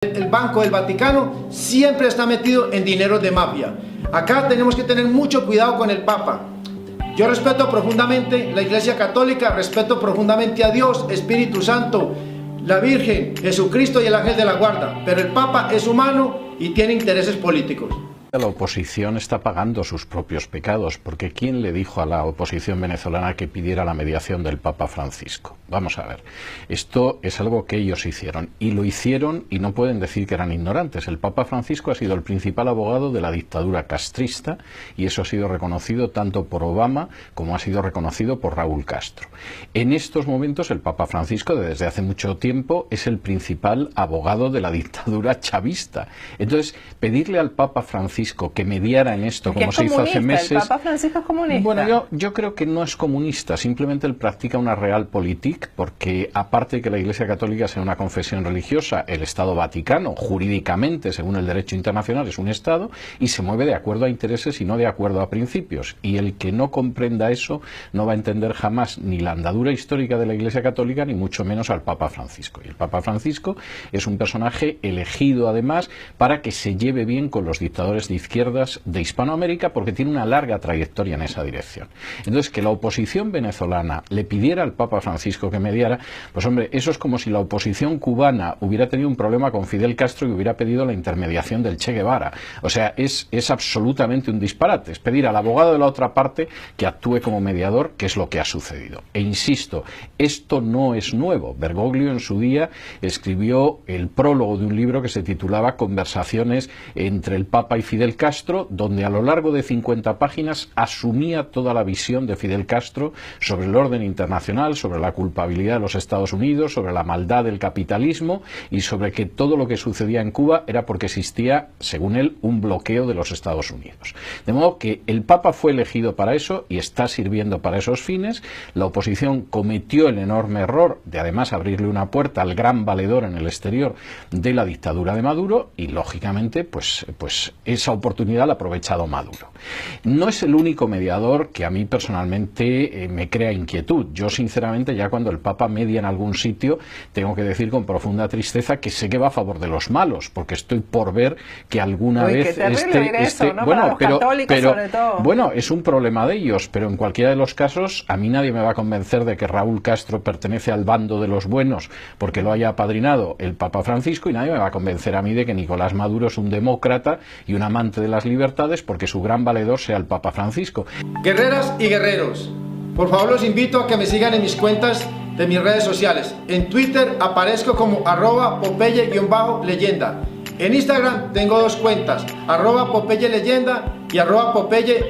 El Banco del Vaticano siempre está metido en dinero de mafia. Acá tenemos que tener mucho cuidado con el Papa. Yo respeto profundamente la Iglesia Católica, respeto profundamente a Dios, Espíritu Santo, la Virgen, Jesucristo y el Ángel de la Guarda, pero el Papa es humano y tiene intereses políticos. La oposición está pagando sus propios pecados, porque ¿quién le dijo a la oposición venezolana que pidiera la mediación del Papa Francisco? Vamos a ver, esto es algo que ellos hicieron, y lo hicieron y no pueden decir que eran ignorantes. El Papa Francisco ha sido el principal abogado de la dictadura castrista, y eso ha sido reconocido tanto por Obama como ha sido reconocido por Raúl Castro. En estos momentos el Papa Francisco, desde hace mucho tiempo, es el principal abogado de la dictadura chavista. Entonces, pedirle al Papa Francisco que mediara en esto, como se hizo hace meses. ¿El Papa Francisco es comunista? Bueno, yo creo que no es comunista, simplemente él practica una realpolitik, porque aparte de que la Iglesia Católica sea una confesión religiosa, el Estado Vaticano, jurídicamente, según el derecho internacional, es un Estado y se mueve de acuerdo a intereses y no de acuerdo a principios. Y el que no comprenda eso no va a entender jamás ni la andadura histórica de la Iglesia Católica, ni mucho menos al Papa Francisco. Y el Papa Francisco es un personaje elegido, además, para que se lleve bien con los dictadores de izquierdas de Hispanoamérica, porque tiene una larga trayectoria en esa dirección. Entonces, que la oposición venezolana le pidiera al Papa Francisco que mediara, pues hombre, eso es como si la oposición cubana hubiera tenido un problema con Fidel Castro y hubiera pedido la intermediación del Che Guevara. O sea, es absolutamente un disparate. Es pedir al abogado de la otra parte que actúe como mediador, que es lo que ha sucedido. E insisto, esto no es nuevo. Bergoglio en su día escribió el prólogo de un libro que se titulaba Conversaciones entre el Papa y Fidel Castro, donde a lo largo de 50 páginas asumía toda la visión de Fidel Castro sobre el orden internacional, sobre la culpabilidad de los Estados Unidos, sobre la maldad del capitalismo y sobre que todo lo que sucedía en Cuba era porque existía, según él, un bloqueo de los Estados Unidos. De modo que el Papa fue elegido para eso y está sirviendo para esos fines. La oposición cometió el enorme error de además abrirle una puerta al gran valedor en el exterior de la dictadura de Maduro y, lógicamente, pues esa oportunidad la ha aprovechado Maduro. No es el único mediador que a mí personalmente me crea inquietud. Yo, sinceramente, ya cuando el Papa media en algún sitio, tengo que decir con profunda tristeza que sé que va a favor de los malos, porque estoy por ver que alguna vez bueno, es un problema de ellos, pero en cualquiera de los casos a mí nadie me va a convencer de que Raúl Castro pertenece al bando de los buenos porque lo haya apadrinado el Papa Francisco, y nadie me va a convencer a mí de que Nicolás Maduro es un demócrata y un amante de las libertades porque su gran valedor sea el Papa Francisco. Guerreras y guerreros, por favor los invito a que me sigan en mis cuentas de mis redes sociales. En Twitter aparezco como @popeye_leyenda. En Instagram tengo dos cuentas, @popeye_leyenda y @popeye.